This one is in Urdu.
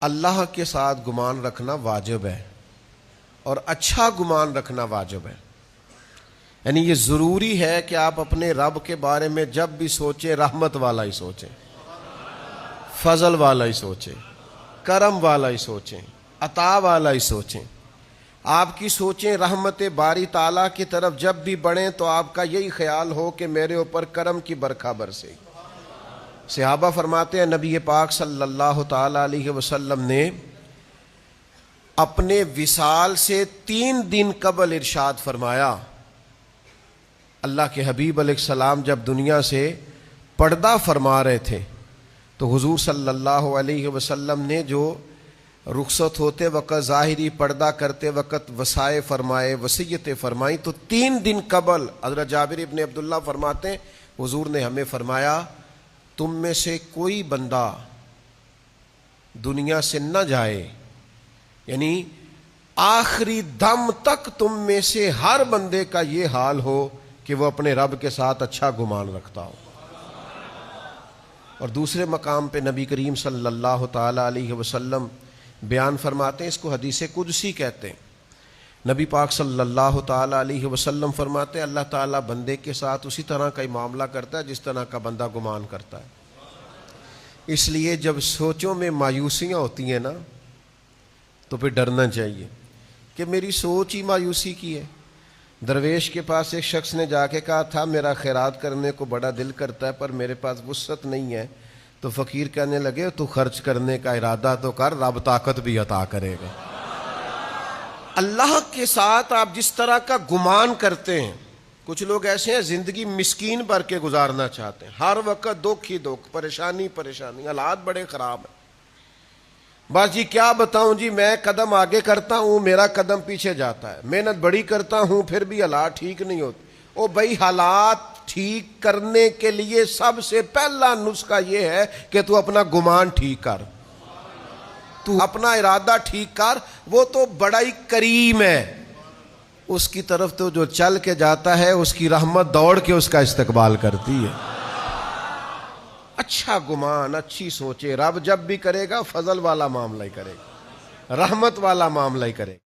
اللہ کے ساتھ گمان رکھنا واجب ہے اور اچھا گمان رکھنا واجب ہے. یعنی یہ ضروری ہے کہ آپ اپنے رب کے بارے میں جب بھی سوچیں رحمت والا ہی سوچیں، فضل والا ہی سوچیں، کرم والا ہی سوچیں، عطا والا ہی سوچیں. آپ کی سوچیں رحمت باری تعالیٰ کی طرف جب بھی بڑھیں تو آپ کا یہی خیال ہو کہ میرے اوپر کرم کی برکھا برسے. صحابہ فرماتے ہیں نبی پاک صلی اللہ تعالی علیہ وسلم نے اپنے وصال سے 3 دن قبل ارشاد فرمایا، اللہ کے حبیب علیہ السلام جب دنیا سے پردہ فرما رہے تھے تو حضور صلی اللہ علیہ وسلم نے جو رخصت ہوتے وقت ظاہری پردہ کرتے وقت وصائے فرمائے، وصیتیں فرمائیں، تو 3 دن قبل حضرت جابر ابن عبداللہ فرماتے ہیں حضور نے ہمیں فرمایا تم میں سے کوئی بندہ دنیا سے نہ جائے، یعنی آخری دم تک تم میں سے ہر بندے کا یہ حال ہو کہ وہ اپنے رب کے ساتھ اچھا گمان رکھتا ہو. اور دوسرے مقام پہ نبی کریم صلی اللہ تعالی علیہ وسلم بیان فرماتے ہیں، اس کو حدیث قدسی کہتے ہیں. نبی پاک صلی اللہ تعالی علیہ وسلم فرماتے ہیں اللہ تعالیٰ بندے کے ساتھ اسی طرح کا ہی معاملہ کرتا ہے جس طرح کا بندہ گمان کرتا ہے. اس لیے جب سوچوں میں مایوسیاں ہوتی ہیں نا تو پھر ڈرنا چاہیے کہ میری سوچ ہی مایوسی کی ہے. درویش کے پاس ایک شخص نے جا کے کہا تھا میرا خیرات کرنے کو بڑا دل کرتا ہے پر میرے پاس وسعت نہیں ہے. تو فقیر کہنے لگے تو خرچ کرنے کا ارادہ تو کر، رب طاقت بھی عطا کرے گا. اللہ کے ساتھ آپ جس طرح کا گمان کرتے ہیں، کچھ لوگ ایسے ہیں زندگی مسکین بھر کے گزارنا چاہتے ہیں، ہر وقت دکھ ہی دکھ، پریشانی پریشانی، حالات بڑے خراب ہیں. بس جی کیا بتاؤں جی، میں قدم آگے کرتا ہوں میرا قدم پیچھے جاتا ہے، محنت بڑی کرتا ہوں پھر بھی حالات ٹھیک نہیں ہوتے. او بھائی حالات ٹھیک کرنے کے لیے سب سے پہلا نسخہ یہ ہے کہ تو اپنا گمان ٹھیک کر، تو اپنا ارادہ ٹھیک کر. وہ تو بڑا ہی کریم ہے، اس کی طرف تو جو چل کے جاتا ہے اس کی رحمت دوڑ کے اس کا استقبال کرتی ہے. اچھا گمان، اچھی سوچے، رب جب بھی کرے گا فضل والا معاملہ ہی کرے گا، رحمت والا معاملہ ہی کرے گا.